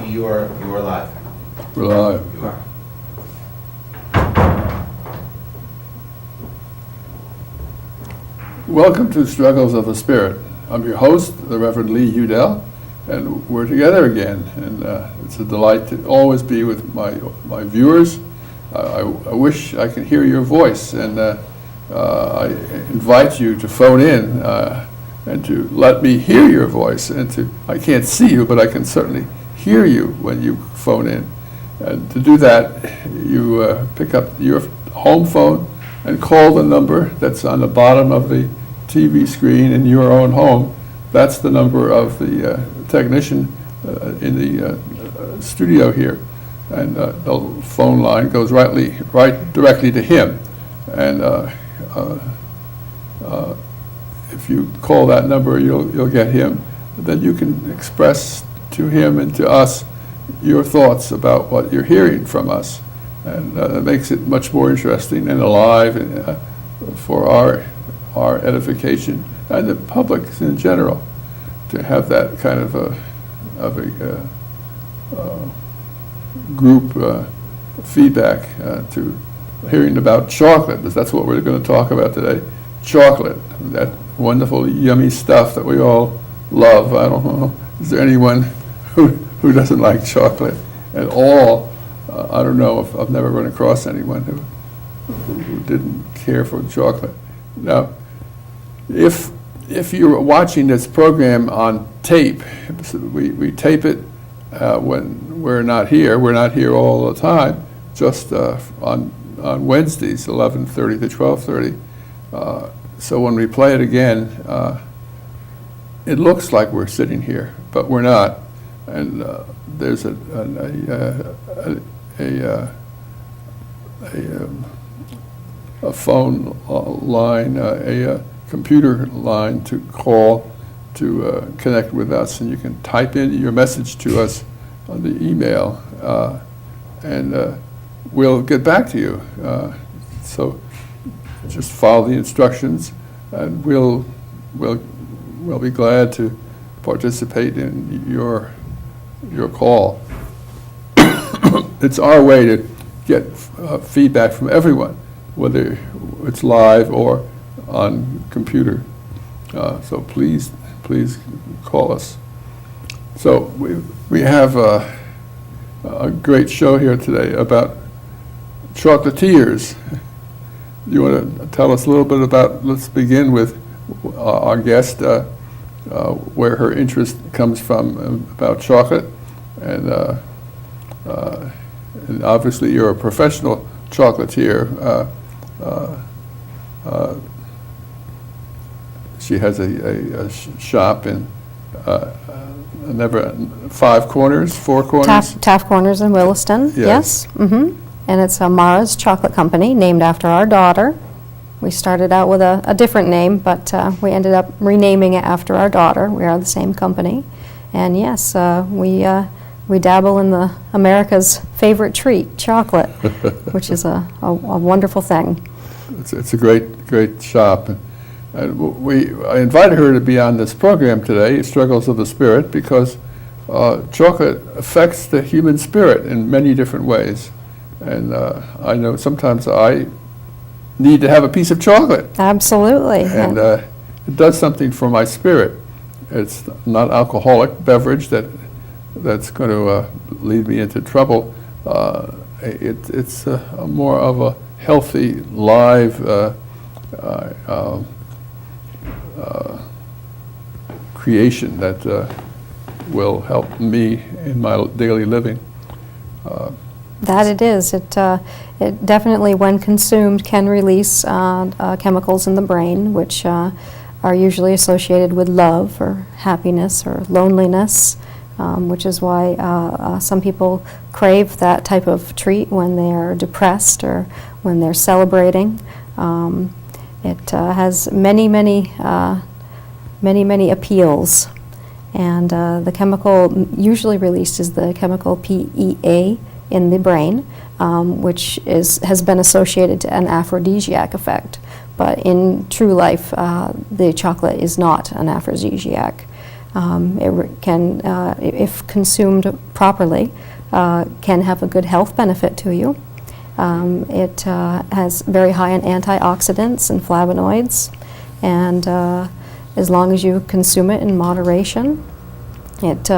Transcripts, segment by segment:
You are live. We're live. You are. Welcome to Struggles of the Spirit. I'm your host, the Reverend Leland Udell, and we're together again. And it's a delight to always be with my viewers. I wish I could hear your voice, and I invite you to phone in and to let me hear your voice. And I can't see you, but I can certainly hear you when you phone in. And to do that, you pick up your home phone and call the number that's on the bottom of the TV screen in your own home. That's the number of the technician in the studio here. And the phone line goes right directly to him. And if you call that number, you'll get him. Then you can express to him and to us your thoughts about what you're hearing from us. And that makes it much more interesting and alive for our edification and the public in general, to have that kind of a group feedback to hearing about chocolate, because that's what we're going to talk about today. Chocolate, that wonderful, yummy stuff that we all love. I don't know, is there anyone who doesn't like chocolate at all? I don't know, if I've never run across anyone who didn't care for chocolate. Now, if you're watching this program on tape, we tape it when we're not here. We're not here all the time, just on Wednesdays, 11:30 to 12:30. So when we play it again, it looks like we're sitting here, but we're not. And there's a phone line, a computer line to call to connect with us, and you can type in your message to us on the email, and we'll get back to you. So just follow the instructions, and we'll be glad to participate in your call. It's our way to get feedback from everyone, whether it's live or on computer. So please call us. So we have a great show here today about chocolatiers. You want to tell us a little bit about, let's begin with our guest, where her interest comes from about chocolate, and obviously you're a professional chocolatier. She has a shop in four corners. Taft Corners in Williston. Yes. Mm-hmm. And it's Mara's Chocolate Company, named after our daughter. We started out with a different name, but we ended up renaming it after our daughter. We are the same company. And yes, we dabble in the America's favorite treat, chocolate, which is a wonderful thing. It's a great shop. And I invited her to be on this program today, Struggles of the Spirit, because chocolate affects the human spirit in many different ways. And I know sometimes I need to have a piece of chocolate. Absolutely. And it does something for my spirit. It's not alcoholic beverage that's going to lead me into trouble. It's more of a healthy, live creation that will help me in my daily living. That it is. It definitely, when consumed, can release chemicals in the brain, which are usually associated with love or happiness or loneliness, which is why some people crave that type of treat when they are depressed or when they're celebrating. It has many appeals. And the chemical usually released is the chemical PEA in the brain, which has been associated to an aphrodisiac effect. But in true life, the chocolate is not an aphrodisiac. It can, if consumed properly, can have a good health benefit to you. It has very high in antioxidants and flavonoids, and as long as you consume it in moderation, it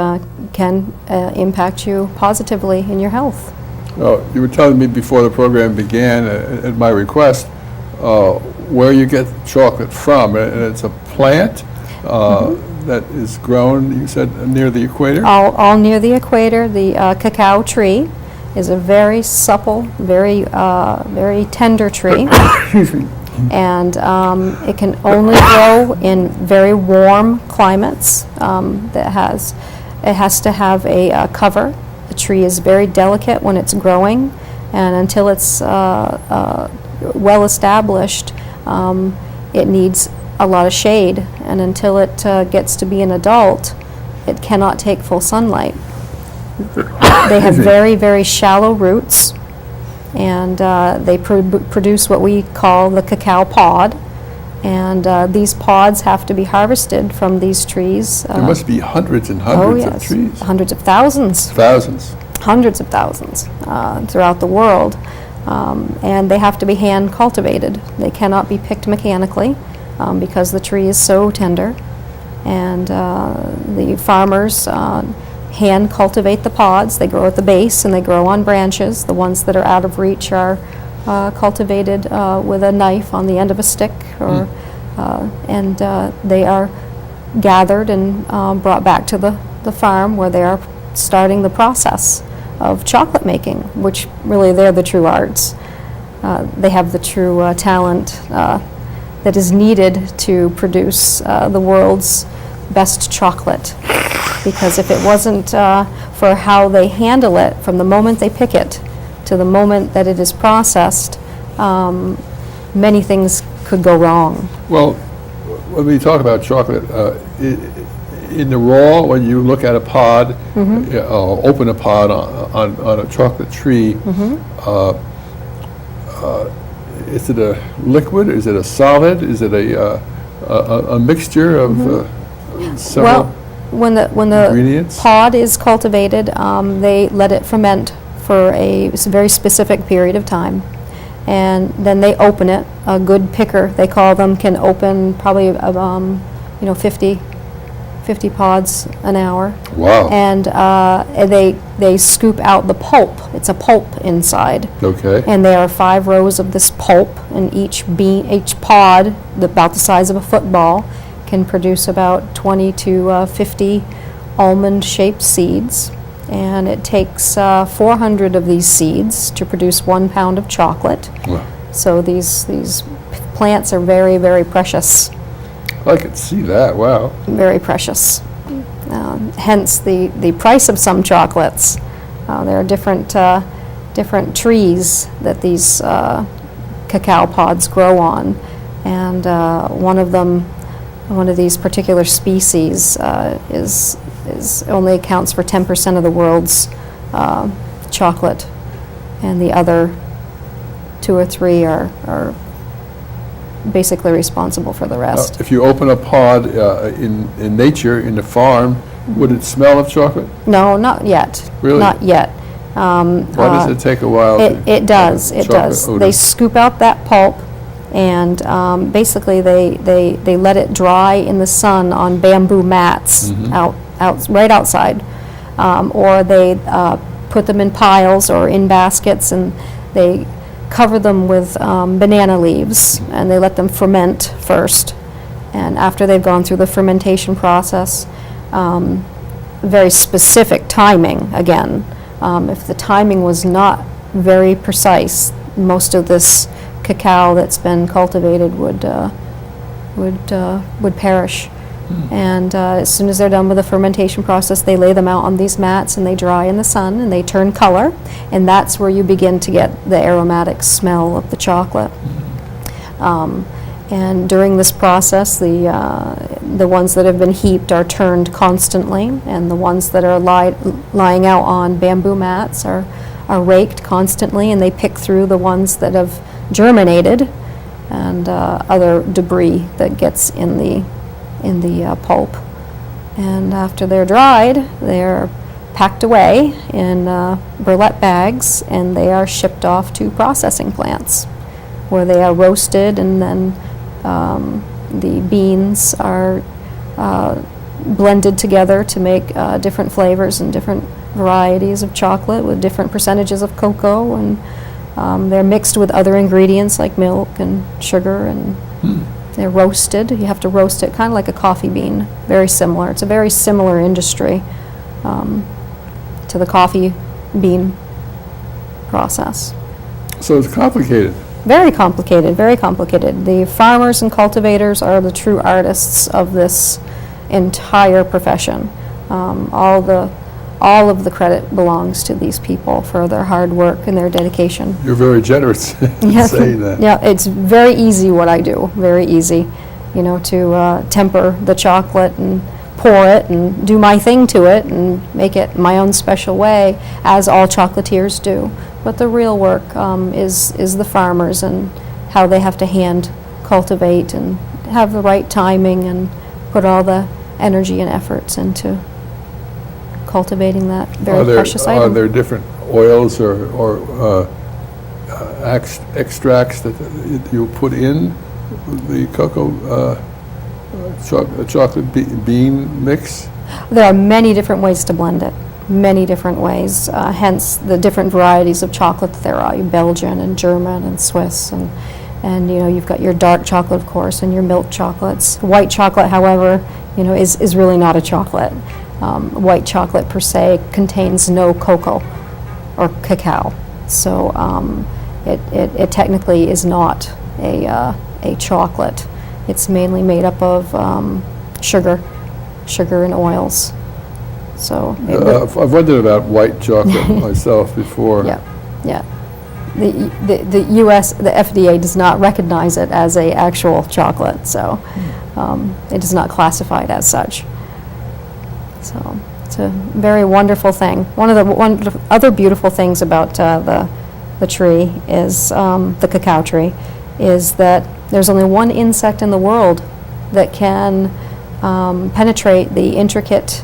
can impact you positively in your health. Well, you were telling me before the program began, at my request, where you get chocolate from, and it's a plant that is grown, you said, near the equator? All near the equator. The cacao tree is a very supple, very tender tree. Excuse me. And it can only grow in very warm climates. It has to have a cover. The tree is very delicate when it's growing, and until it's well established, it needs a lot of shade, and until it gets to be an adult, it cannot take full sunlight. They have very shallow roots, and they produce what we call the cacao pod, and these pods have to be harvested from these trees. There must be hundreds and hundreds of trees. Hundreds of thousands. Thousands. Hundreds of thousands throughout the world, and they have to be hand cultivated. They cannot be picked mechanically because the tree is so tender, and the farmers hand cultivate the pods. They grow at the base and they grow on branches. The ones that are out of reach are cultivated with a knife on the end of a stick, or and they are gathered and brought back to the farm, where they are starting the process of chocolate making, which really they're the true arts. They have the true talent that is needed to produce the world's best chocolate. Because if it wasn't for how they handle it from the moment they pick it to the moment that it is processed, many things could go wrong. Well, when we talk about chocolate, in the raw, when you look at a pod, open a pod on a chocolate tree, is it a liquid? Is it a solid? Is it a mixture of several when the ingredients? pod is cultivated, they let it ferment for a very specific period of time, and then they open it. A good picker, they call them, can open probably 50 pods an hour. Wow. And they scoop out the pulp. It's a pulp inside. Okay. And there are 5 rows of this pulp, and each pod, about the size of a football, can produce about 20 to 50 almond-shaped seeds. And it takes 400 of these seeds to produce 1 pound of chocolate. Wow. So these plants are very, very precious. I could see that. Wow. Very precious. Hence the price of some chocolates. There are different trees that these cacao pods grow on, and one of these particular species is only accounts for 10% of the world's chocolate, and the other 2 or 3 are basically responsible for the rest. If you open a pod in nature, in the farm, would it smell of chocolate? No, not yet. Really? Not yet. Why does it take a while? It does. It does. Odor? They scoop out that pulp, and basically they let it dry in the sun on bamboo mats right outside, or they put them in piles or in baskets, and they cover them with banana leaves, and they let them ferment first. And after they've gone through the fermentation process, very specific timing again, If the timing was not very precise, most of this cacao that's been cultivated would perish. And as soon as they're done with the fermentation process, they lay them out on these mats and they dry in the sun and they turn color, and that's where you begin to get the aromatic smell of the chocolate. And during this process, the ones that have been heaped are turned constantly, and the ones that are lying out on bamboo mats are raked constantly, and they pick through the ones that have germinated and other debris that gets in the pulp. And after they're dried, they're packed away in burlap bags, and they are shipped off to processing plants where they are roasted, and then the beans are blended together to make different flavors and different varieties of chocolate with different percentages of cocoa, and they're mixed with other ingredients like milk and sugar, and they're roasted. You have to roast it kind of like a coffee bean, very similar. It's a very similar industry to the coffee bean process. So it's complicated. Very complicated, very complicated. The farmers and cultivators are the true artists of this entire profession. All of the credit belongs to these people for their hard work and their dedication. You're very generous in saying that. Yeah, it's very easy what I do, very easy, to temper the chocolate and pour it and do my thing to it and make it my own special way, as all chocolatiers do. But the real work is the farmers and how they have to hand cultivate and have the right timing and put all the energy and efforts into cultivating that very precious item. Are there different oils or extracts that you put in the cocoa chocolate bean mix? There are many different ways to blend it, many different ways, hence the different varieties of chocolate that there are, Belgian and German and Swiss, and you've got your dark chocolate, of course, and your milk chocolates. White chocolate, however, is really not a chocolate. White chocolate per se contains no cocoa or cacao, so it technically is not a chocolate. It's mainly made up of sugar and oils. So I've wondered about white chocolate myself before. Yeah. The U.S. the FDA does not recognize it as a actual chocolate, so it is not classified as such. So it's a very wonderful thing. One of the other beautiful things about the tree is the cacao tree, is that there's only one insect in the world that can penetrate the intricate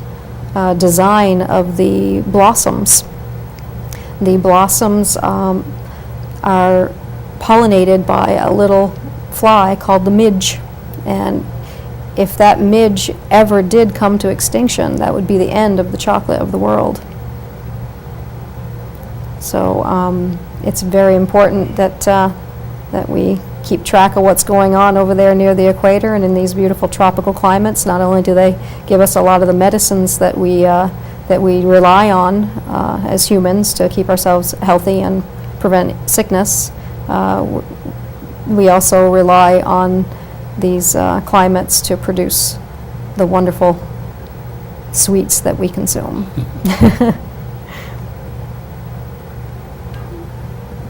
design of the blossoms. The blossoms are pollinated by a little fly called the midge, and if that midge ever did come to extinction, that would be the end of the chocolate of the world. So it's very important that we keep track of what's going on over there near the equator and in these beautiful tropical climates. Not only do they give us a lot of the medicines that we rely on as humans to keep ourselves healthy and prevent sickness, we also rely on these climates to produce the wonderful sweets that we consume.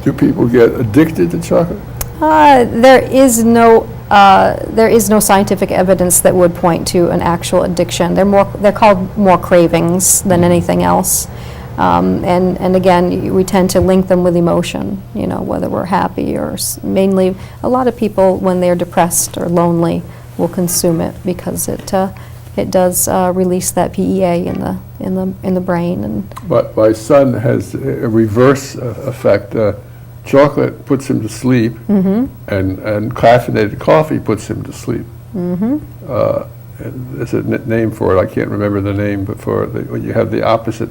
Do people get addicted to chocolate? There is no scientific evidence that would point to an actual addiction. They're called more cravings than anything else. And again, we tend to link them with emotion, whether we're happy or mainly a lot of people, when they're depressed or lonely, will consume it because it does release that PEA in the brain. But my son has a reverse effect. Chocolate puts him to sleep, and caffeinated coffee puts him to sleep. There's a name for it. I can't remember the name, but when you have the opposite.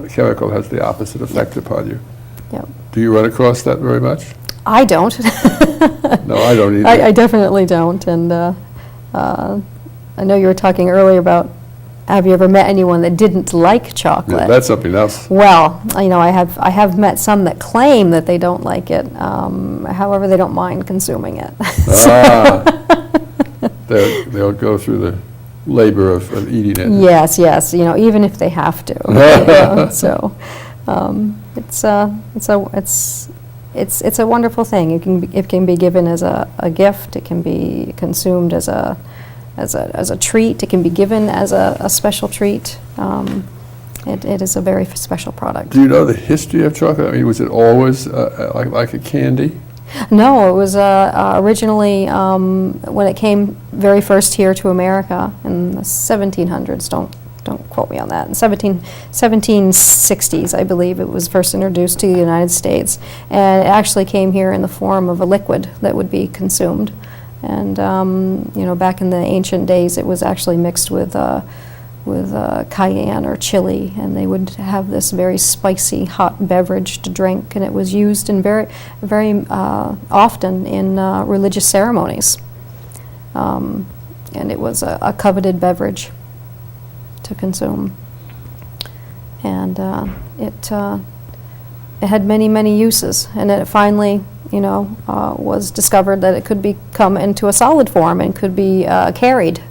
Chemical has the opposite effect upon you. Yep. Do you run across that very much? I don't. No, I don't either. I definitely don't. And I know you were talking earlier about have you ever met anyone that didn't like chocolate? Yeah, that's something else. Well, I have met some that claim that they don't like it. However, they don't mind consuming it. They'll go through the labor of eating it. Yes, even if they have to. So it's a wonderful thing. It can be given as a gift. It can be consumed as a treat. It can be given as a special treat. It is a very special product. Do you know the history of chocolate? I mean, was it always like a candy? No, it was originally when it came very first here to America in the 1700s. Don't quote me on that. In 1760s, I believe, it was first introduced to the United States, and it actually came here in the form of a liquid that would be consumed. And back in the ancient days, it was actually mixed with cayenne or chili, and they would have this very spicy, hot beverage to drink, and it was used in very often in religious ceremonies. And it was a coveted beverage to consume. And it had many, many uses, and it finally was discovered that it could become into a solid form and could be carried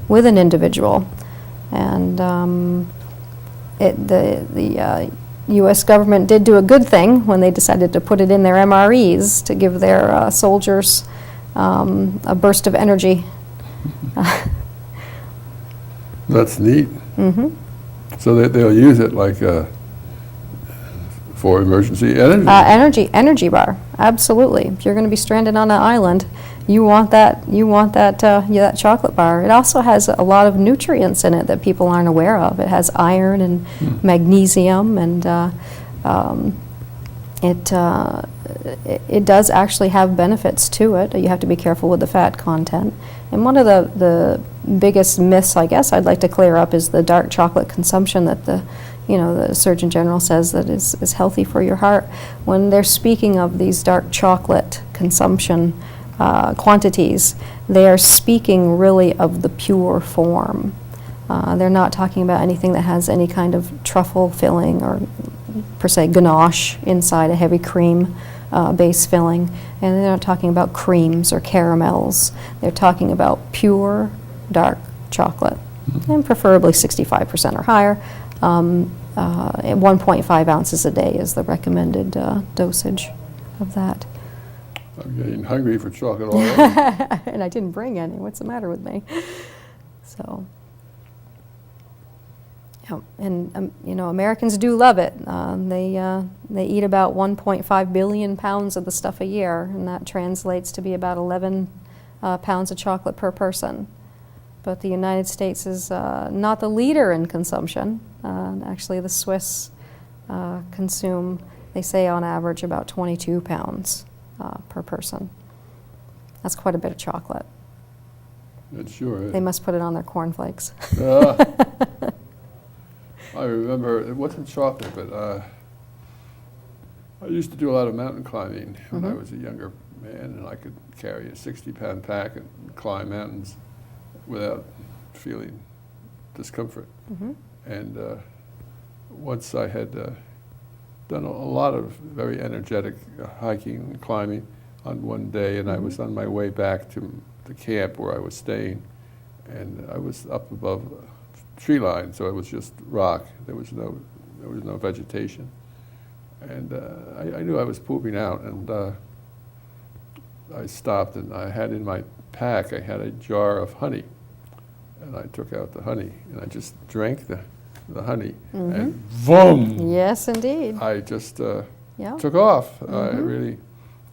with an individual. And the U.S. government did do a good thing when they decided to put it in their MREs to give their soldiers a burst of energy. That's neat. Mm-hmm. So they'll use it like for emergency energy. Energy bar, absolutely. If you're going to be stranded on an island, you want that chocolate bar. It also has a lot of nutrients in it that people aren't aware of. It has iron and magnesium, and it does actually have benefits to it. You have to be careful with the fat content. And one of the biggest myths, I guess, I'd like to clear up is the dark chocolate consumption that the Surgeon General says that is healthy for your heart. When they're speaking of these dark chocolate consumption quantities, they are speaking really of the pure form. They're not talking about anything that has any kind of truffle filling or per se ganache inside, a heavy cream base filling. And they're not talking about creams or caramels. They're talking about pure dark chocolate, and preferably 65% or higher. 1.5 ounces a day is the recommended dosage of that. I'm getting hungry for chocolate already. And I didn't bring any. What's the matter with me? So, and Americans do love it. They eat about 1.5 billion pounds of the stuff a year, and that translates to be about 11 pounds of chocolate per person. But the United States is not the leader in consumption. Actually, the Swiss consume, they say on average, about 22 pounds per person. That's quite a bit of chocolate. It sure is. They must put it on their cornflakes. I remember, it wasn't chocolate, but I used to do a lot of mountain climbing when I was a younger man, and I could carry a 60-pound pack and climb mountains without feeling discomfort. And once I had done a lot of very energetic hiking and climbing on one day, and I was on my way back to the camp where I was staying, and I was up above a tree line, so it was just rock. There was no vegetation, and I knew I was pooping out, and I stopped, and I had in my pack, I had a jar of honey. And I took out the honey, and I just drank the honey, and boom! Yes, indeed. I just took off. I really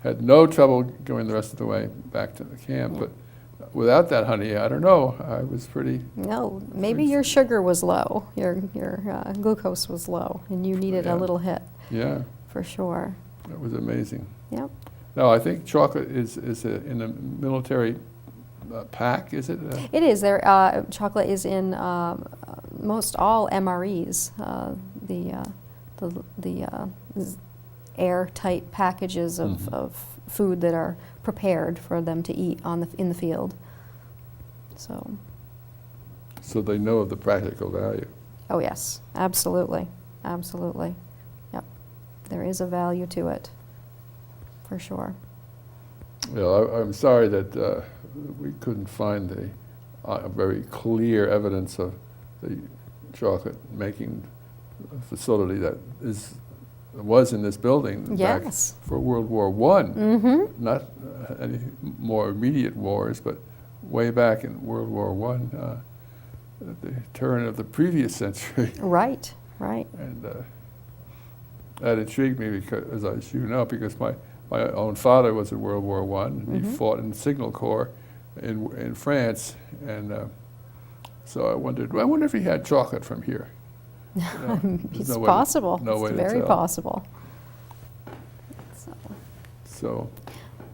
had no trouble going the rest of the way back to the camp, but without that honey, I don't know, I was pretty... No, maybe your sugar was low, your glucose was low, and you needed a little hit. Yeah. For sure. It was amazing. Yep. No, I think chocolate is in the military pack, is it? It is. Chocolate is in most all MREs. The airtight packages of food that are prepared for them to eat in the field. So. So they know of the practical value. Oh, yes, absolutely, absolutely. Yep, there is a value to it, for sure. I'm sorry that we couldn't find a very clear evidence of the chocolate making facility that was in this building back Yes. for World War I. Mm-hmm. Not any more immediate wars, but way back in World War I, at the turn of the previous century. Right, right. And that intrigued me because, as you know, because my own father was in World War I, and he fought in the Signal Corps in France, and so I wonder if he had chocolate from here. You know, It's possible. No way It's to very tell. possible. So,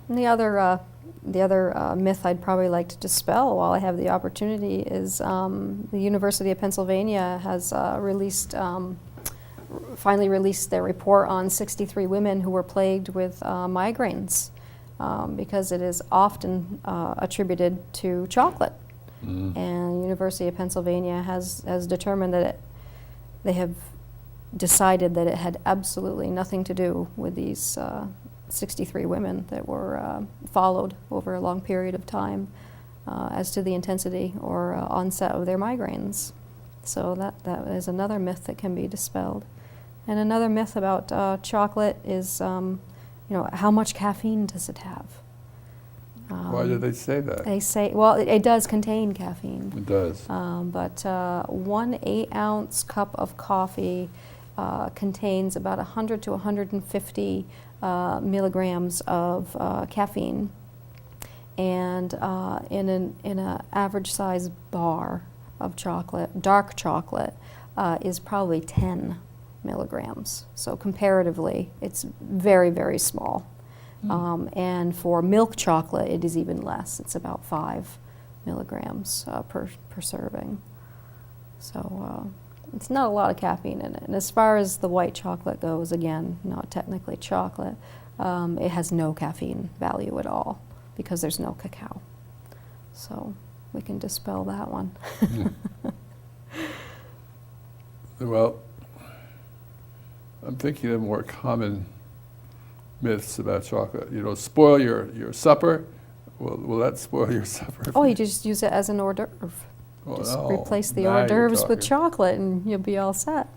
And the other myth I'd probably like to dispel while I have the opportunity is the University of Pennsylvania has finally released their report on 63 women who were plagued with migraines because it is often attributed to chocolate. And University of Pennsylvania has determined that they have decided that it had absolutely nothing to do with these 63 women that were followed over a long period of time as to the intensity or onset of their migraines. So that is another myth that can be dispelled. And another myth about chocolate is, how much caffeine does it have? why did they say that? They say, well, it does contain caffeine. It does. But 1 8-ounce cup of coffee contains about 100 to 150 milligrams of caffeine, and in an average size bar of chocolate, dark chocolate, is probably 10 milligrams. So comparatively, it's very, very small. And for milk chocolate, it is even less. It's about 5 milligrams per serving. So it's not a lot of caffeine in it. And as far as the white chocolate goes, again, not technically chocolate, it has no caffeine value at all because there's no cacao. So we can dispel that one. Well, I'm thinking of more common myths about chocolate. Spoil your supper. Will that spoil your supper? Oh, you just use it as an hors d'oeuvre. Oh, Just no. replace the Now hors you're d'oeuvres with talking. chocolate and you'll be all set.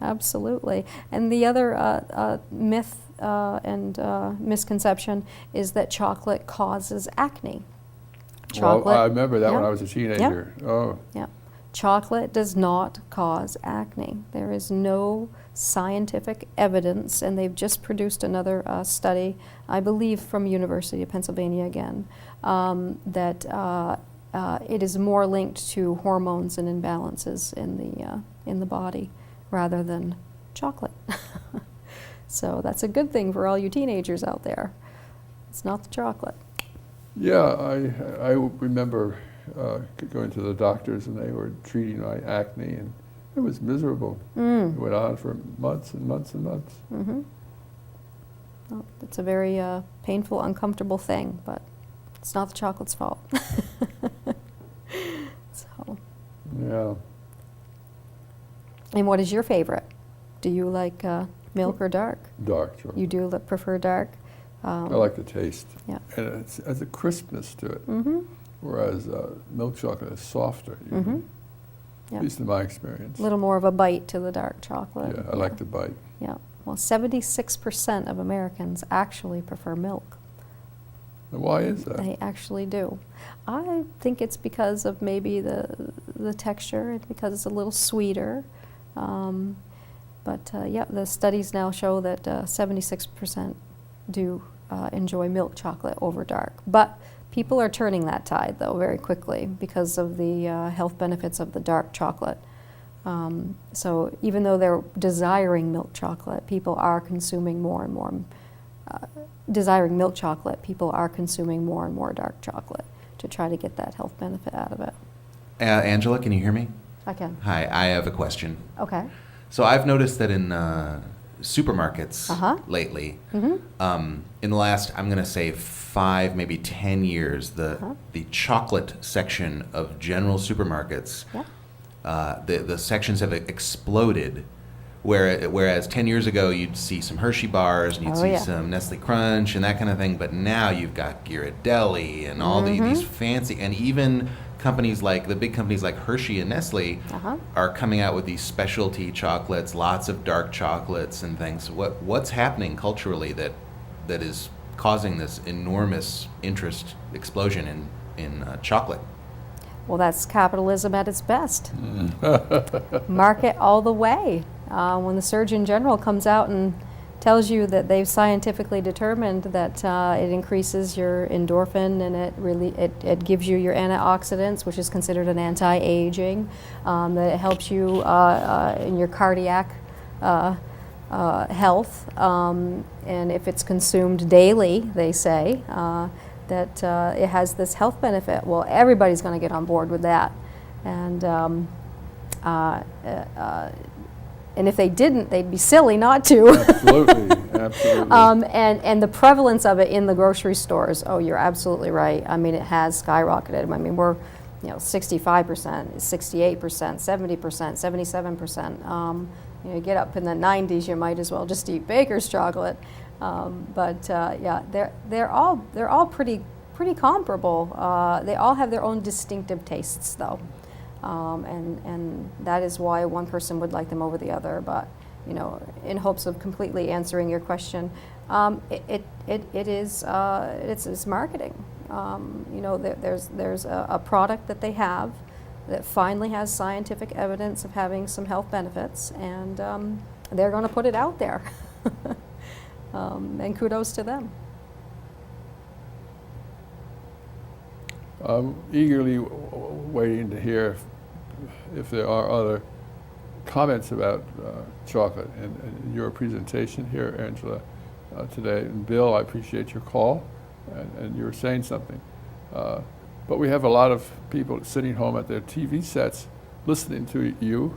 Absolutely. And the other myth and misconception is that chocolate causes acne. Chocolate, Well, I remember that when yeah. I was a teenager. Oh, Yeah. Chocolate does not cause acne. There is no scientific evidence, and they've just produced another study, I believe from University of Pennsylvania again, that it is more linked to hormones and imbalances in the body rather than chocolate. So that's a good thing for all you teenagers out there. It's not the chocolate. yeah. I remember going to the doctors, and they were treating my acne, and it was miserable. It went on for months and months and months. Mm-hmm. Well, it's a very painful, uncomfortable thing, but it's not the chocolate's fault. So, Yeah. and what is your favorite? Do you like milk or dark? Dark chocolate. You do prefer dark? I like the taste. Yeah. And it has a crispness to it, Mm-hmm. whereas milk chocolate is softer, Mm-hmm. at Yeah. least in my experience. A little more of a bite to the dark chocolate. Yeah, I like the bite. Yeah. Well, 76% of Americans actually prefer milk. And why is that? They actually do. I think it's because of maybe the texture, and because it's a little sweeter. But yeah, the studies now show that 76% do enjoy milk chocolate over dark. But people are turning that tide, though, very quickly because of the health benefits of the dark chocolate. So even though they're desiring milk chocolate, people are consuming more and more. Desiring milk chocolate, people are consuming more and more dark chocolate to try to get that health benefit out of it. Angela, can you hear me? I can. Hi, I have a question. Okay. So I've noticed that in supermarkets lately. In the last, I'm going to say 5, maybe 10 years, the chocolate section of general supermarkets, the sections have exploded. Whereas 10 years ago, you'd see some Hershey bars and you'd see some Nestle Crunch and that kind of thing. But now you've got Ghirardelli and all these fancy, and even companies like the big companies like Hershey and Nestle are coming out with these specialty chocolates, lots of dark chocolates and things. What's happening culturally that is causing this enormous interest explosion in chocolate? Well, that's capitalism at its best. Market all the way. When the Surgeon General comes out and tells you that they've scientifically determined that it increases your endorphin and it gives you your antioxidants, which is considered an anti-aging, that it helps you in your cardiac health, and if it's consumed daily, they say, that it has this health benefit. Well, everybody's going to get on board with that. And if they didn't, they'd be silly not to. Absolutely, absolutely. And the prevalence of it in the grocery stores, oh, you're absolutely right. I mean, it has skyrocketed. I mean, we're 65%, 68%, 70%, 77%. You get up in the 90s, you might as well just eat baker's chocolate. They're all pretty comparable. They all have their own distinctive tastes, though. And that is why one person would like them over the other. But in hopes of completely answering your question, it's marketing. There's a product that they have that finally has scientific evidence of having some health benefits, and they're going to put it out there. And kudos to them. I'm eagerly waiting to hear if there are other comments about chocolate in your presentation here, Angela, today. And Bill, I appreciate your call, and you were saying something. But we have a lot of people sitting home at their TV sets listening to you.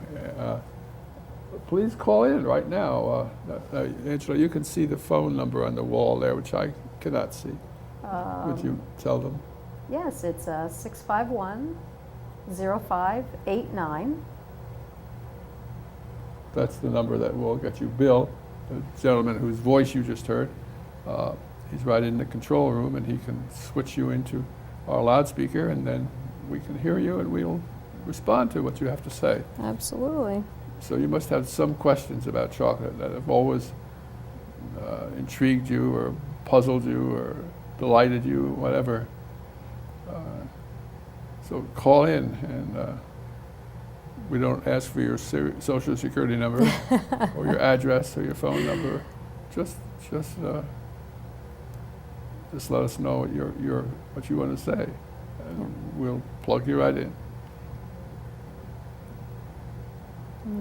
Please call in right now. Angela, you can see the phone number on the wall there, which I cannot see. Would you tell them? Yes, it's 651-0589. That's the number that will get you. Bill, the gentleman whose voice you just heard, he's right in the control room, and he can switch you into our loudspeaker, and then we can hear you, and we'll respond to what you have to say. Absolutely. So you must have some questions about chocolate that have always intrigued you or puzzled you or delighted you, whatever. So call in, and we don't ask for your social security number or your address or your phone number. Just let us know what you want to say, and we'll plug you right in.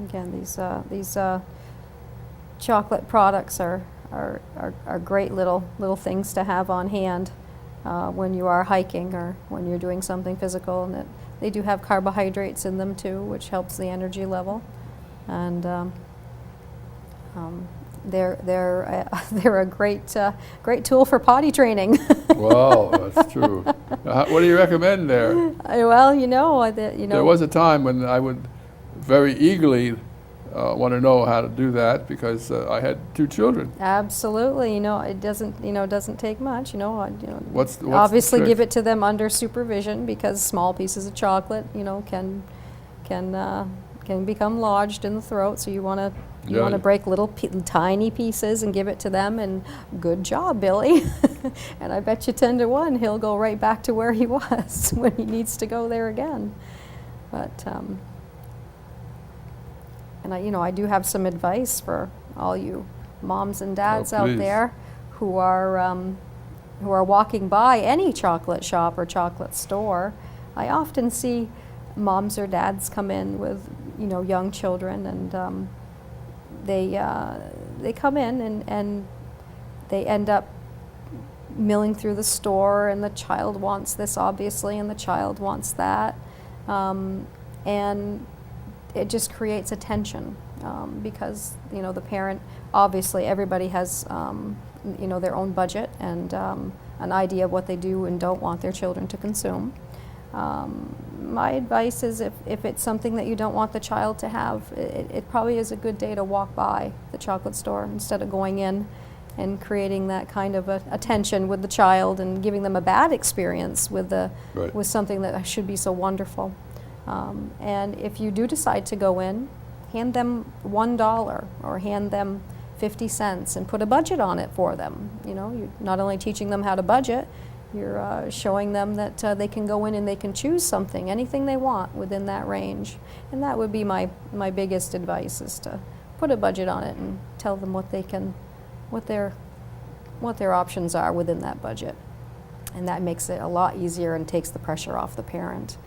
Again, these chocolate products are great little things to have on hand when you are hiking or when you're doing something physical, and that they do have carbohydrates in them too, which helps the energy level, and they're a great tool for potty training. Wow, that's true. Now, what do you recommend there? Well, there was a time when I would very eagerly want to know how to do that because I had 2 children. Absolutely, it doesn't take much. What's obviously the trick? Give it to them under supervision, because small pieces of chocolate, can become lodged in the throat. So you want to break little tiny pieces and give it to them. And good job, Billy. And I bet you 10 to 1 he'll go right back to where he was when he needs to go there again. But and I do have some advice for all you moms and dads out there who are walking by any chocolate shop or chocolate store. I often see moms or dads come in with young children, and they come in and they end up milling through the store, and the child wants this obviously, and the child wants that, and it just creates a tension. because, the parent, obviously, everybody has, their own budget and an idea of what they do and don't want their children to consume. My advice is if it's something that you don't want the child to have, it probably is a good day to walk by the chocolate store instead of going in and creating that kind of a tension with the child and giving them a bad experience with Right. with something that should be so wonderful. And if you do decide to go in, hand them $1 or hand them 50 cents and put a budget on it for them. You're not only teaching them how to budget, you're showing them that they can go in and they can choose something, anything they want within that range. And that would be my biggest advice, is to put a budget on it and tell them what their options are within that budget. And that makes it a lot easier and takes the pressure off the parent.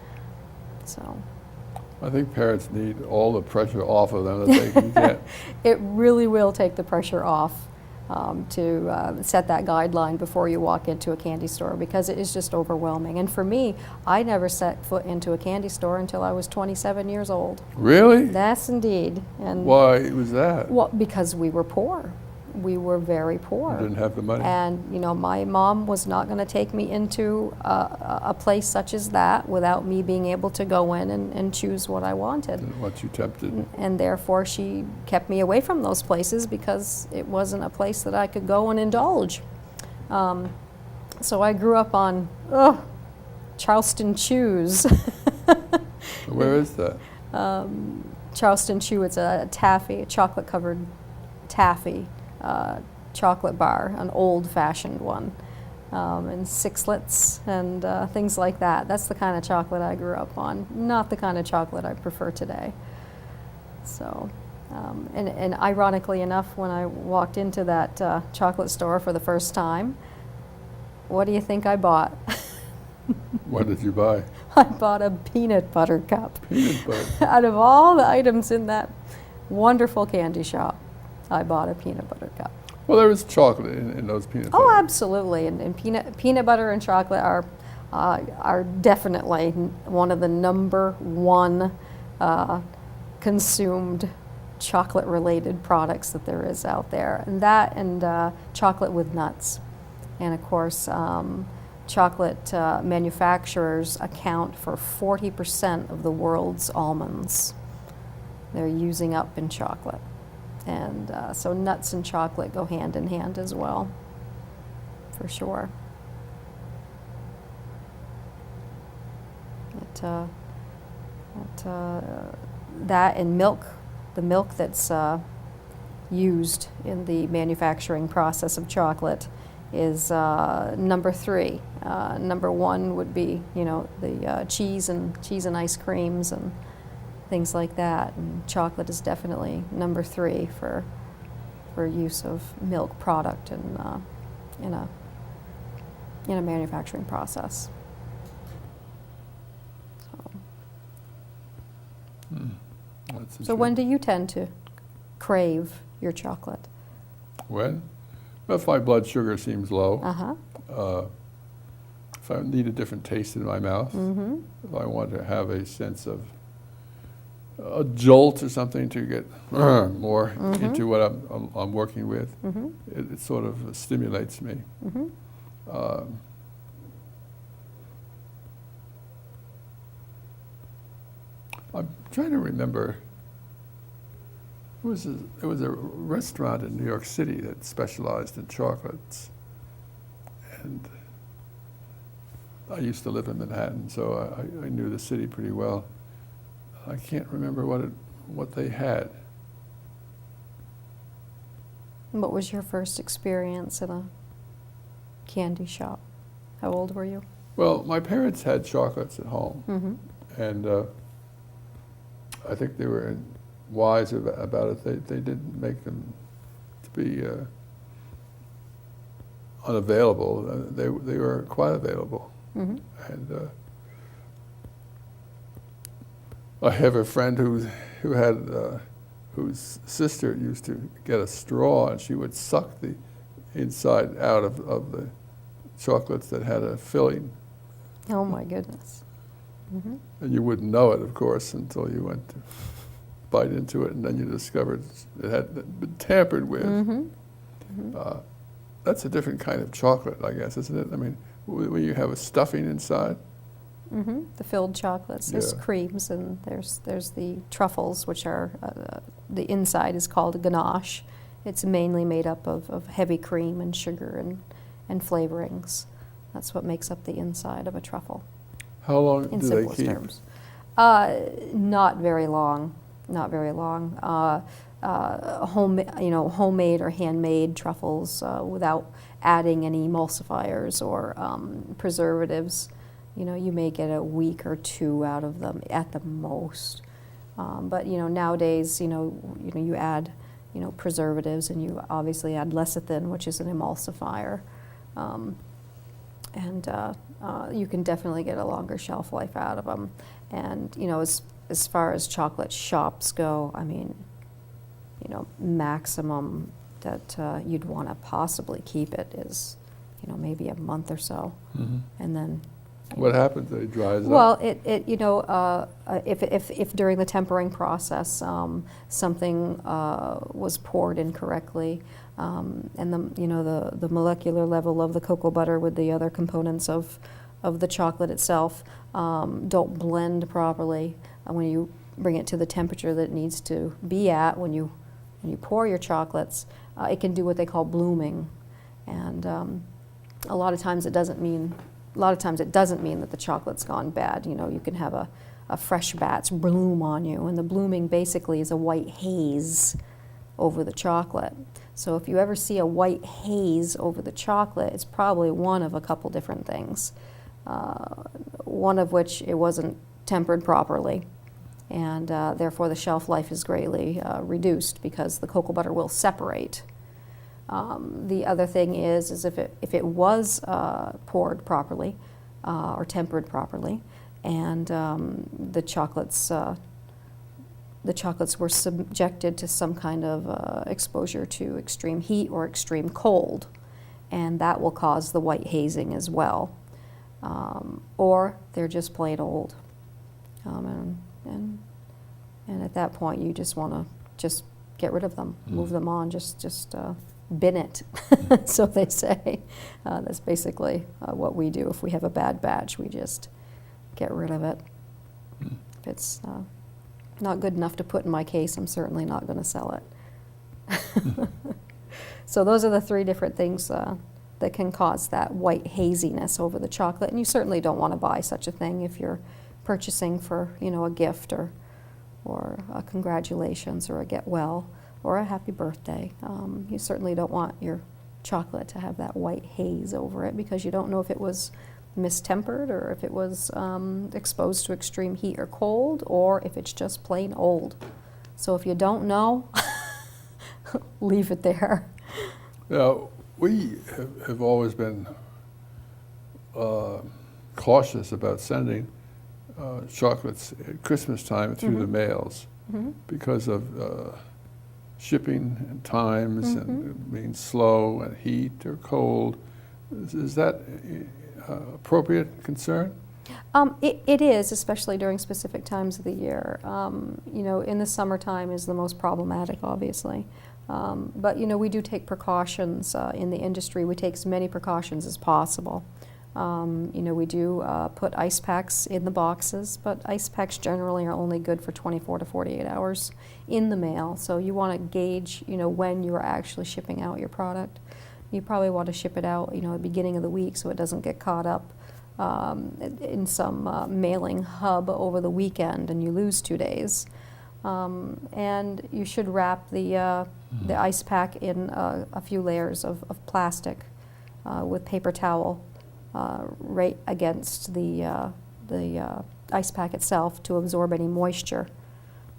So I think parents need all the pressure off of them that they can get. it really will take the pressure off to set that guideline before you walk into a candy store, because it is just overwhelming. And for me, I never set foot into a candy store until I was 27 years old. Really? Yes, indeed. And Why was that? well, because we were poor. We were very poor. You didn't have the money. And, my mom was not going to take me into a place such as that without me being able to go in and choose what I wanted. Didn't want you tempted. And therefore, she kept me away from those places because it wasn't a place that I could go and indulge. So I grew up on Charleston Chews. Where is that? Charleston Chew, it's a taffy, a chocolate-covered taffy chocolate bar, an old-fashioned one, and sixlets and things like that. That's the kind of chocolate I grew up on, not the kind of chocolate I prefer today. So, and ironically enough, when I walked into that chocolate store for the first time, what do you think I bought? What did you buy? I bought a peanut butter cup. Peanut butter. Out of all the items in that wonderful candy shop, I bought a peanut butter cup. Well, there is chocolate in those peanut butter. Oh, absolutely. And peanut butter and chocolate are definitely one of the number one consumed chocolate-related products that there is out there. And that and chocolate with nuts. And of course, chocolate manufacturers account for 40% of the world's almonds they're using up in chocolate. And so nuts and chocolate go hand in hand as well, for sure. That and milk, the milk that's used in the manufacturing process of chocolate is number 3. Number 1 would be, the cheese and ice creams and things like that, and chocolate is definitely number 3 for use of milk product in a manufacturing process. So when do you tend to crave your chocolate? When? Well, if my blood sugar seems low. Uh-huh. If I need a different taste in my mouth. Mm-hmm. If I want to have a sense of a jolt or something to get more Mm-hmm. into what I'm working with. Mm-hmm. It sort of stimulates me. Mm-hmm. I'm trying to remember. There was a restaurant in New York City that specialized in chocolates, and I used to live in Manhattan, so I knew the city pretty well. I can't remember what they had. What was your first experience in a candy shop? How old were you? Well, my parents had chocolates at home, Mm-hmm. and I think they were wise about it. They didn't make them to be unavailable. They were quite available. Mm-hmm. And I have a friend who had whose sister used to get a straw, and she would suck the inside out of the chocolates that had a filling. Oh my goodness. Mm-hmm. And you wouldn't know it, of course, until you went to bite into it, and then you discovered it had been tampered with. That's a different kind of chocolate, I guess, isn't it? I mean, when you have a stuffing inside. The filled chocolates. There's Yeah. creams, and there's the truffles, which are the inside is called ganache. It's mainly made up of heavy cream and sugar and flavorings. That's what makes up the inside of a truffle. How long In do they simplest keep? terms. Not very long. Not very long. Homemade or handmade truffles without adding any emulsifiers or preservatives. You may get a week or two out of them at the most. But nowadays, you add preservatives, and you obviously add lecithin, which is an emulsifier. And you can definitely get a longer shelf life out of them. And as far as chocolate shops go, I mean, maximum that you'd want to possibly keep it is, maybe a month or so, and then. What happens? It dries up? Well, if during the tempering process something was poured incorrectly, and the molecular level of the cocoa butter with the other components of the chocolate itself don't blend properly when you bring it to the temperature that it needs to be at when you pour your chocolates, it can do what they call blooming, and a lot of times it doesn't mean that the chocolate's gone bad. You can have a fresh batch bloom on you, and the blooming basically is a white haze over the chocolate. So if you ever see a white haze over the chocolate, it's probably one of a couple different things. One of which it wasn't tempered properly, and therefore the shelf life is greatly reduced because the cocoa butter will separate. The other thing is if it was poured properly or tempered properly, and the chocolates were subjected to some kind of exposure to extreme heat or extreme cold, and that will cause the white hazing as well. Or they're just plain old, and at that point you just want to just get rid of them, move them on, just bin it, so they say. That's basically what we do. If we have a bad batch, we just get rid of it. If it's not good enough to put in my case, I'm certainly not going to sell it. So those are the three different things that can cause that white haziness over the chocolate, and you certainly don't want to buy such a thing if you're purchasing for a gift or a congratulations or a get well or a happy birthday. You certainly don't want your chocolate to have that white haze over it, because you don't know if it was mistempered or if it was exposed to extreme heat or cold, or if it's just plain old. So if you don't know, leave it there. Now, we have always been cautious about sending chocolates at Christmas time through the mails because of shipping and times and being slow and heat or cold. Is that appropriate concern? It is, especially during specific times of the year. In the summertime is the most problematic, obviously. But we do take precautions in the industry. We take as many precautions as possible. We do put ice packs in the boxes, but ice packs generally are only good for 24 to 48 hours in the mail. So you want to gauge, when you're actually shipping out your product. You probably want to ship it out, at the beginning of the week so it doesn't get caught up in some mailing hub over the weekend and you lose 2 days. And you should wrap the ice pack in a few layers of plastic with paper towel right against the ice pack itself to absorb any moisture.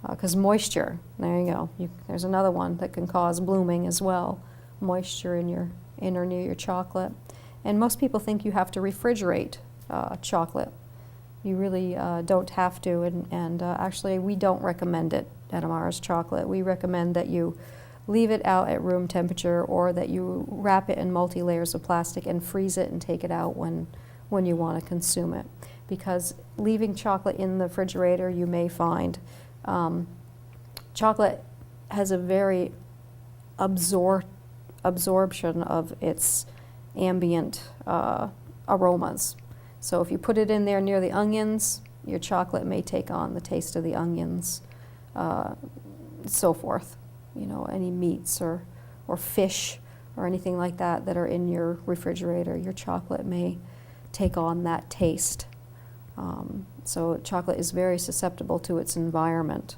Because moisture, there you go, there's another one that can cause blooming as well. Moisture in or near your chocolate. And most people think you have to refrigerate chocolate. You really don't have to, and actually we don't recommend it at Amara's Chocolate. We recommend that you leave it out at room temperature, or that you wrap it in multi-layers of plastic and freeze it and take it out when you want to consume it. Because leaving chocolate in the refrigerator, you may find chocolate has a very absorption of its ambient aromas. So if you put it in there near the onions, your chocolate may take on the taste of the onions, so forth. Any meats or fish or anything like that that are in your refrigerator, your chocolate may take on that taste. So chocolate is very susceptible to its environment.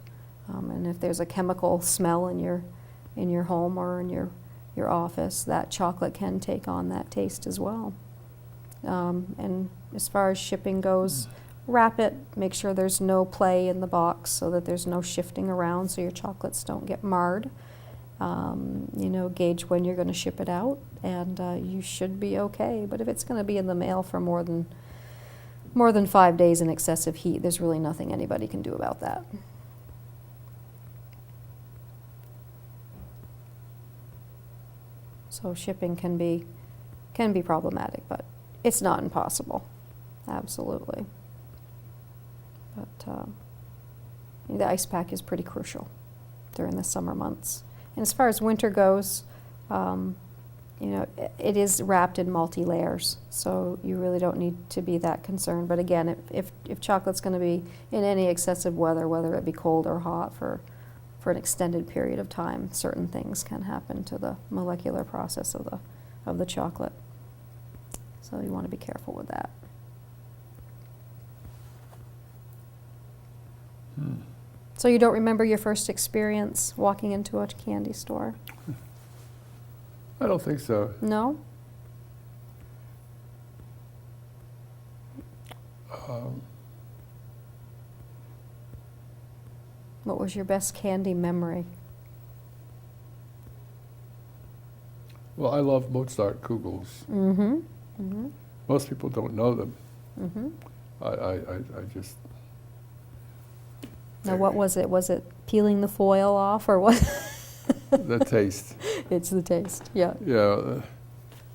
And if there's a chemical smell in your home or in your office, that chocolate can take on that taste as well. And as far as shipping goes, wrap it, make sure there's no play in the box so that there's no shifting around so your chocolates don't get marred. Gauge when you're going to ship it out, and you should be okay. But if it's going to be in the mail for more than 5 days in excessive heat, there's really nothing anybody can do about that. So shipping can be problematic, but it's not impossible. Absolutely. But the ice pack is pretty crucial during the summer months. And as far as winter goes, it is wrapped in multi-layers, so you really don't need to be that concerned. But again, if chocolate's going to be in any excessive weather, whether it be cold or hot for an extended period of time, certain things can happen to the molecular process of the chocolate. So you want to be careful with that. So you don't remember your first experience walking into a candy store? I don't think so. No? What was your best candy memory? Well, I love Mozart Kugels. Mm-hmm. Mm-hmm. Most people don't know them. Mm-hmm. I just... Now, what was it? Was it peeling the foil off, or what? The taste. It's the taste, yeah. Yeah.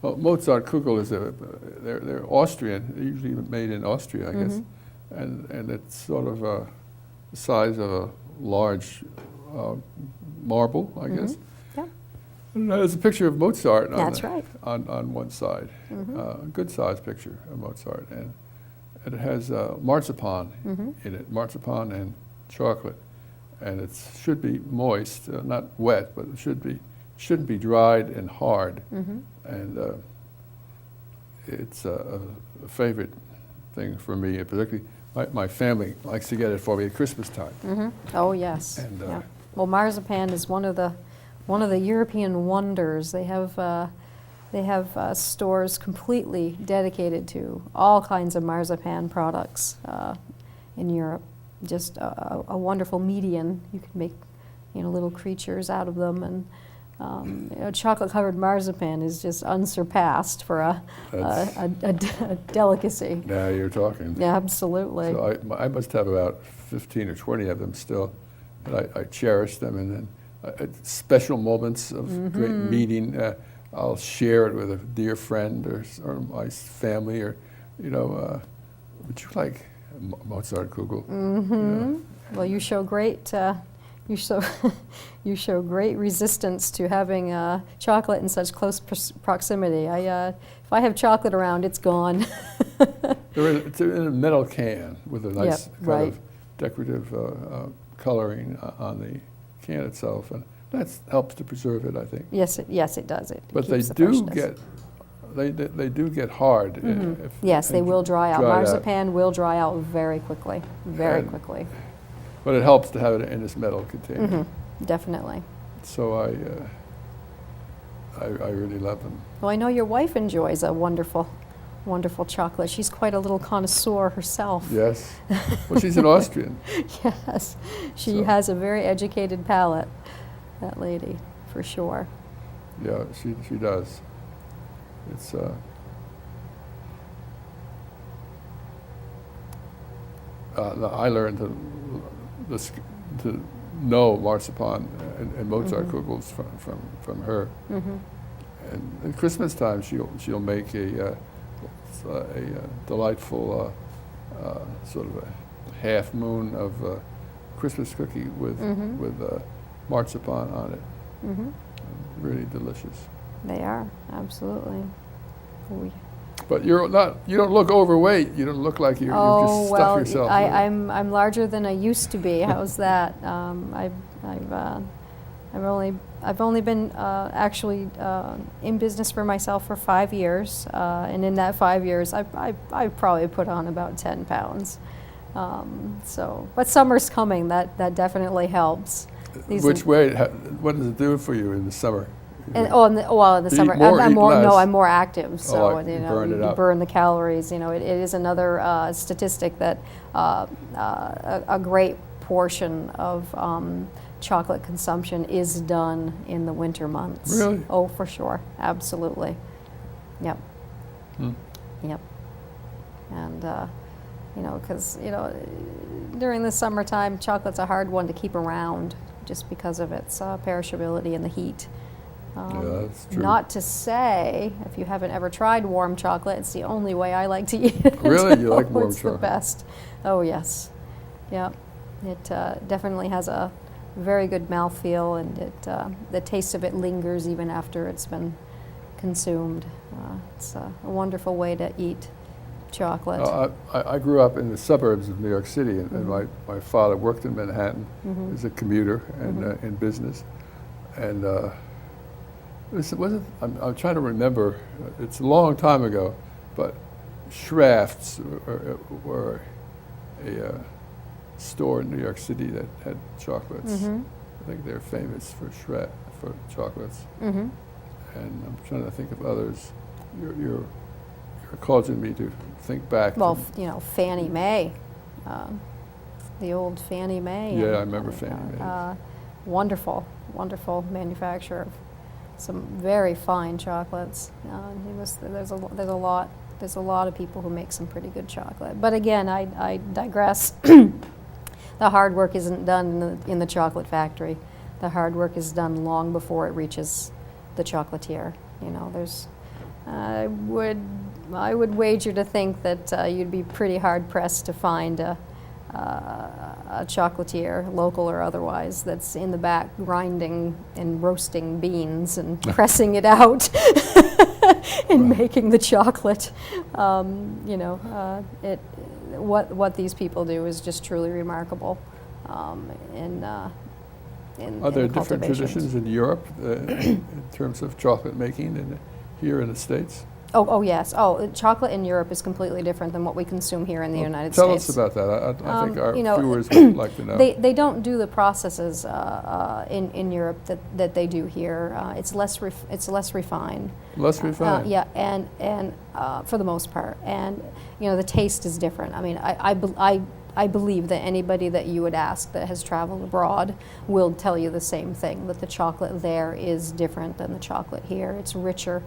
Well, Mozart Kugel is they're Austrian. They're usually made in Austria, I guess. And it's sort of the size of a large marble, I guess. Yeah. And there's a picture of Mozart on on one side. A good-sized picture of Mozart. And it has marzipan in it, marzipan and chocolate. And it should be moist, not wet, but it shouldn't be dried and hard. And it's a favorite thing for me, and particularly my family likes to get it for me at Christmas time. Oh yes. And, yeah. Well, marzipan is one of the European wonders. They have stores completely dedicated to all kinds of marzipan products in Europe. Just a wonderful medium. You can make, little creatures out of them, and chocolate-covered marzipan is just unsurpassed for a delicacy. Now you're talking. Yeah, absolutely. So I must have about 15 or 20 of them still, and I cherish them. And then at special moments of great meeting, I'll share it with a dear friend or my family, or would you like Mozart Kugel? Well, you show great you show great resistance to having chocolate in such close proximity. If I have chocolate around, it's gone. It's in a metal can with a nice kind of decorative coloring on the can itself, and that helps to preserve it, I think. Yes, it does. But they do get hard. Yes, they will dry out. Marzipan will dry out very quickly, quickly. But it helps to have it in this metal container. Definitely. So I really love them. Well, I know your wife enjoys a wonderful chocolate. She's quite a little connoisseur herself. Yes. Well, she's an Austrian. Yes. She has a very educated palate, that lady, for sure. Yeah, she does. It's I learned to know marzipan and Mozart Kugels from her. And at Christmas time, she'll make a delightful sort of a half moon of Christmas cookie with marzipan on it. Mm-hmm. Really delicious. They are, absolutely. We, But you don't look overweight. You don't look like you've just stuffed yourself. I'm larger than I used to be. How's that? I've only been actually in business for myself for 5 years, and in that 5 years, I probably put on about 10 pounds. But summer's coming. That definitely helps. Which way? What does it do for you in the summer? In the Do you summer, eat more, eat less? I'm more active. So like you burn it you up. burn the calories. It is another statistic that a great portion of chocolate consumption is done in the winter months. Really? Oh, for sure, absolutely. Yep. Yep. And because during the summertime, chocolate's a hard one to keep around just because of its perishability and the heat. Yeah, that's true. Not to say, if you haven't ever tried warm chocolate, it's the only way I like to eat it. Really? You like warm It's chocolate? the best. Oh, yes. Yeah. It definitely has a very good mouthfeel, and the taste of it lingers even after it's been consumed. It's a wonderful way to eat chocolate. I grew up in the suburbs of New York City, and my father worked in Manhattan as a commuter and in business. And I'm trying to remember, it's a long time ago, but Schrafft's were a store in New York City that had chocolates. I think they're famous for chocolates. And I'm trying to think of others. You're causing me to think back. Well, Fannie Mae, the old Fannie Mae. Yeah, I remember Fannie Mae. Wonderful manufacturer of some very fine chocolates. There's a lot of people who make some pretty good chocolate. But again, I digress. The hard work isn't done in the chocolate factory. The hard work is done long before it reaches the chocolatier. I would wager to think that you'd be pretty hard pressed to find a chocolatier, local or otherwise, that's in the back grinding and roasting beans and pressing it out and making the chocolate. What these people do is just truly remarkable. Are there different traditions in Europe in terms of chocolate making and here in the States? Oh yes. Chocolate in Europe is completely different than what we consume here in the United Tell States. us about that. I think our viewers would like to know. They don't do the processes in Europe that they do here. It's less refined. Less refined. Yeah, and for the most part, and the taste is different. I mean, I believe that anybody that you would ask that has traveled abroad will tell you the same thing, that the chocolate there is different than the chocolate here. It's richer.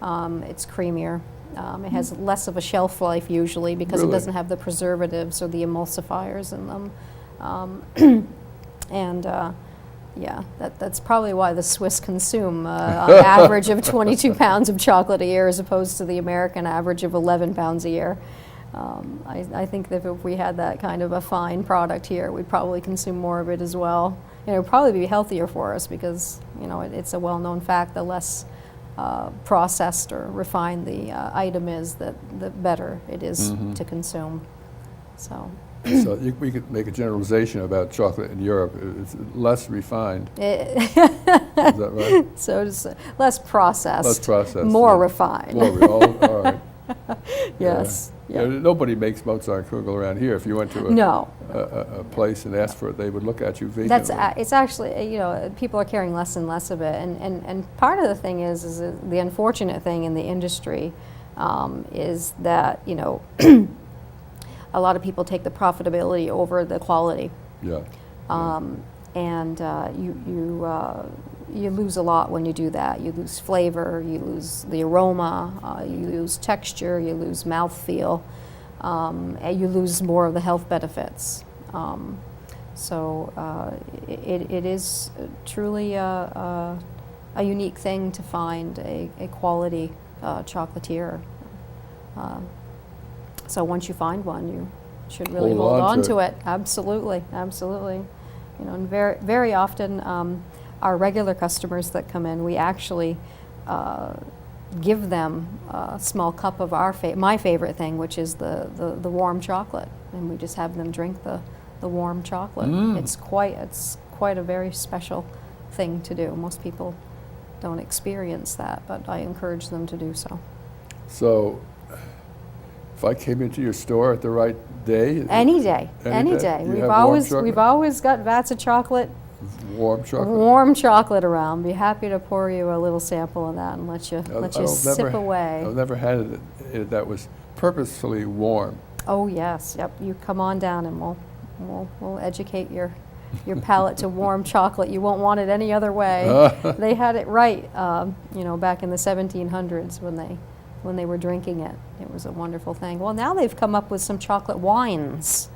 It's creamier. It has less of a shelf life usually because Really? it doesn't have the preservatives or the emulsifiers in them. That's probably why the Swiss consume an average of 22 pounds of chocolate a year as opposed to the American average of 11 pounds a year. I think that if we had that kind of a fine product here, we'd probably consume more of it as well. It would probably be healthier for us because it's a well-known fact, the less processed or refined the item is, the better it is to consume. So we could make a generalization about chocolate in Europe. It's less refined. Is that right? So it's less processed. Less processed. More refined. All right. Yes. Yeah. Nobody makes Mozartkugel around here. If you went to a place and asked for it, they would look at you vacantly. It's actually, people are caring less and less of it. And part of the thing is the unfortunate thing in the industry is that, a lot of people take the profitability over the quality. Yeah. And you lose a lot when you do that. You lose flavor, you lose the aroma, you lose texture, you lose mouthfeel, and you lose more of the health benefits. It is truly a unique thing to find a quality chocolatier. So once you find one, you should really hold on to it. Absolutely, absolutely. And very often our regular customers that come in, we actually give them a small cup of my favorite thing, which is the warm chocolate, and we just have them drink the warm chocolate. It's quite a very special thing to do. Most people don't experience that, but I encourage them to do so. So, if I came into your store at the right day? Any day. We've always got vats of chocolate. Warm chocolate. Warm chocolate around. Be happy to pour you a little sample of that and let you sip away. I've never had it that was purposefully warm. Oh yes, yep. You come on down and we'll educate your palate to warm chocolate. You won't want it any other way. They had it right, back in the 1700s when they were drinking it. It was a wonderful thing. Well, now they've come up with some chocolate wines.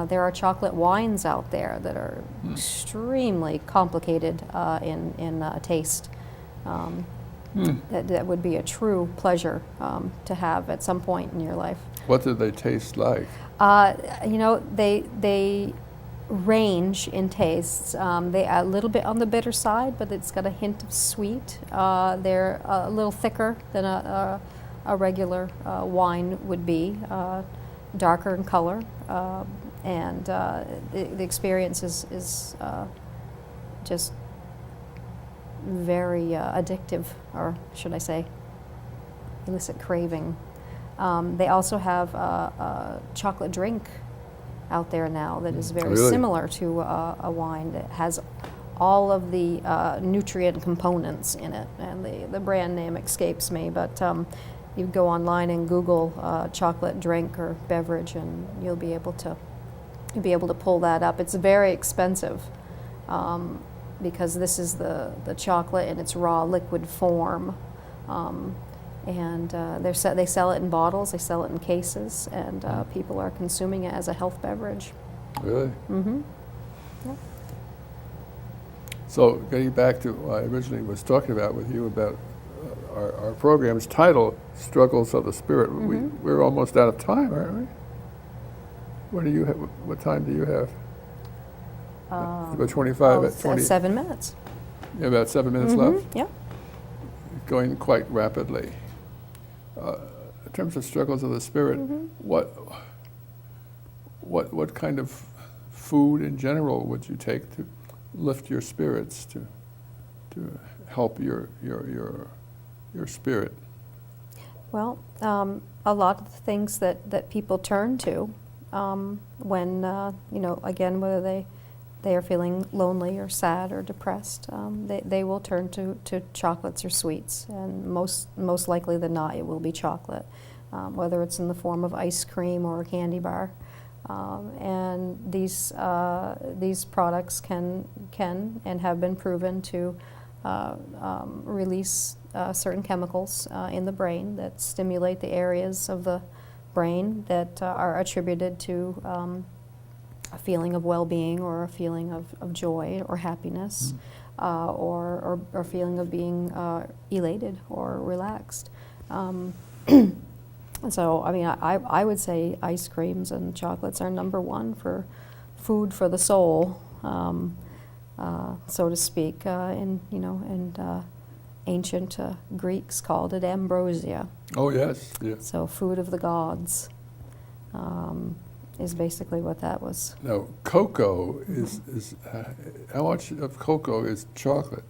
There are chocolate wines out there that are extremely complicated in taste. That would be a true pleasure to have at some point in your life. What do they taste like? They range in tastes. They are a little bit on the bitter side, but it's got a hint of sweet. They're a little thicker than a regular wine would be, darker in color, and the experience is just very addictive, or should I say, elicit craving. They also have a chocolate drink out there now that is very similar to a wine that has all of the nutrient components in it, and the brand name escapes me, but you go online and Google chocolate drink or beverage, and you'll be able to pull that up. It's very expensive because this is the chocolate in its raw liquid form, and they sell it in bottles, they sell it in cases, and people are consuming it as a health beverage. Really? Mm-hmm. Yeah. So getting back to what I originally was talking about with you about our program's title, Struggles of the Spirit. We're almost out of time, aren't we? What time do you have? About 25 at 20. 7 minutes. Yeah, about 7 minutes left. Yeah. Going quite rapidly. In terms of struggles of the spirit, what kind of food in general would you take to lift your spirits, to help your spirit? Well, a lot of the things that people turn to when again, whether they are feeling lonely or sad or depressed, they will turn to chocolates or sweets, and most likely than not, it will be chocolate, whether it's in the form of ice cream or a candy bar. And these products can and have been proven to release certain chemicals in the brain that stimulate the areas of the brain that are attributed to a feeling of well-being or a feeling of joy or happiness, or a feeling of being elated or relaxed. So, I mean, I would say ice creams and chocolates are number one for food for the soul, so to speak. And ancient Greeks called it ambrosia. Oh yes, yeah. So, food of the gods is basically what that was. Now, cocoa is how much of cocoa is chocolate?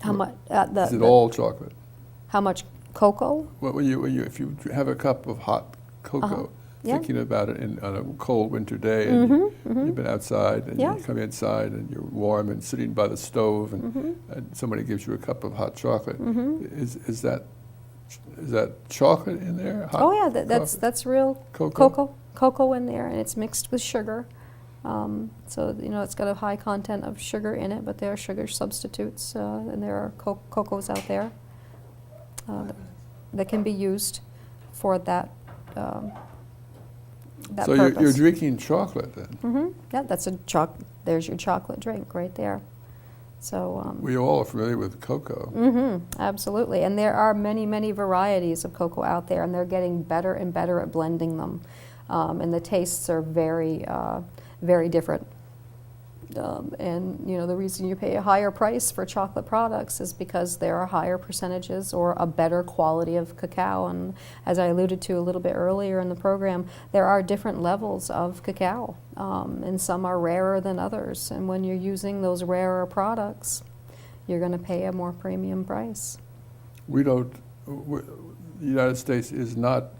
How much? Is it all chocolate? How much cocoa? Well, if you have a cup of hot cocoa, thinking about it on a cold winter day, and you've been outside, and you come inside, and you're warm and sitting by the stove, and somebody gives you a cup of hot chocolate. Is that chocolate in there? Oh yeah, that's real cocoa in there, and it's mixed with sugar. So it's got a high content of sugar in it, but there are sugar substitutes, and there are cocos out there that can be used for that. That so purpose. You're drinking chocolate then? Yeah, there's your chocolate drink right there. So we all are familiar with cocoa. Absolutely, and there are many, many varieties of cocoa out there, and they're getting better and better at blending them, and the tastes are very, very different. And the reason you pay a higher price for chocolate products is because there are higher percentages or a better quality of cacao. And as I alluded to a little bit earlier in the program, there are different levels of cacao, and some are rarer than others. And when you're using those rarer products, you're going to pay a more premium price. The United States is not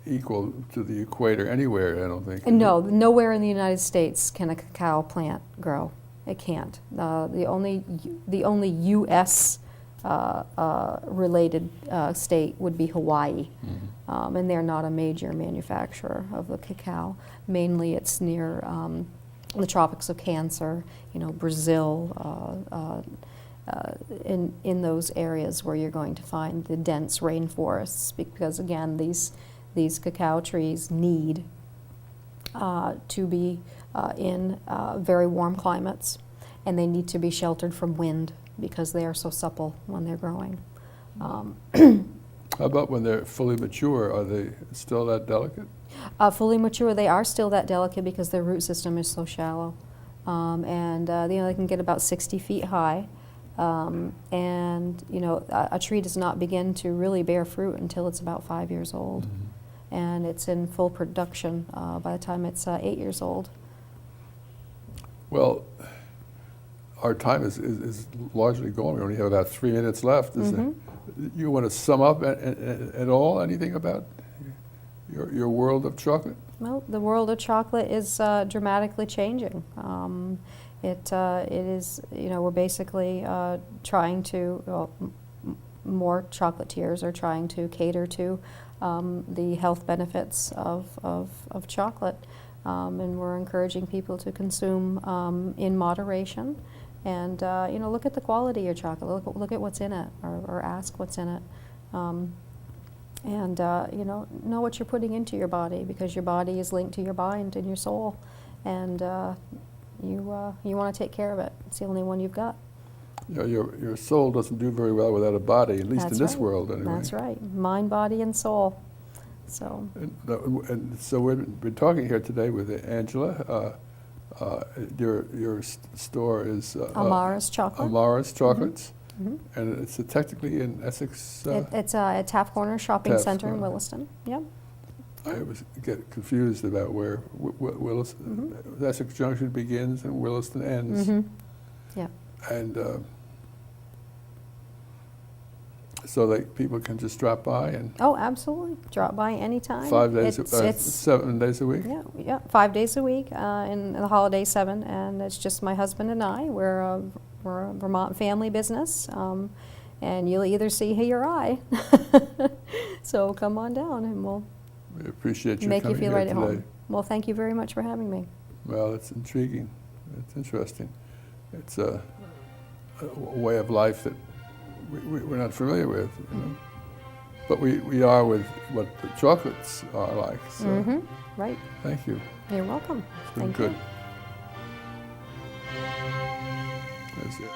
equal to the equator anywhere, I don't think. No, nowhere in the United States can a cacao plant grow. It can't. The only U.S. Related state would be Hawaii, and they're not a major manufacturer of the cacao. Mainly, it's near the tropics of Cancer, Brazil. In those areas where you're going to find the dense rainforests, because again, these cacao trees need to be in very warm climates, and they need to be sheltered from wind because they are so supple when they're growing. How about when they're fully mature? Are they still that delicate? Fully mature, they are still that delicate because their root system is so shallow, and they can get about 60 feet high. And a tree does not begin to really bear fruit until it's about 5 years old, and it's in full production by the time it's 8 years old. Well, our time is largely gone. We only have about 3 minutes left. You want to sum up at all anything about your world of chocolate? Well, the world of chocolate is dramatically changing. It is, we're basically trying to, more chocolatiers are trying to cater to the health benefits of chocolate. And we're encouraging people to consume in moderation. And, look at the quality of your chocolate. Look at what's in it, or ask what's in it. And, know what you're putting into your body, because your body is linked to your mind and your soul. And you want to take care of it. It's the only one you've got. Your soul doesn't do very well without a body, at least That's in this right. world anyway. That's right. Mind, body, and soul. So. And so we're talking here today with Angela. Your store is Amara's Chocolate. Amara's Chocolates. And it's technically in Essex. It's a Taft Corner Shopping Taft Center in Corner. Williston. Yep. I always get confused about where Williston, Essex Junction begins and Williston ends. Yeah. And so that people can just drop by and. Oh, absolutely. Drop by anytime. 5 days, It's 7 days a week. Yeah, 5 days a week, in the holiday 7, and it's just my husband and I. We're a Vermont family business, and you'll either see he or I. So come on down, and we'll. We appreciate you Make you coming feel here right at today. home. Well, thank you very much for having me. Well, it's intriguing. It's interesting. It's a way of life that we're not familiar with, but we are with what the chocolates are like. So Right. thank you. You're welcome. It's been Thank good. you. That's it.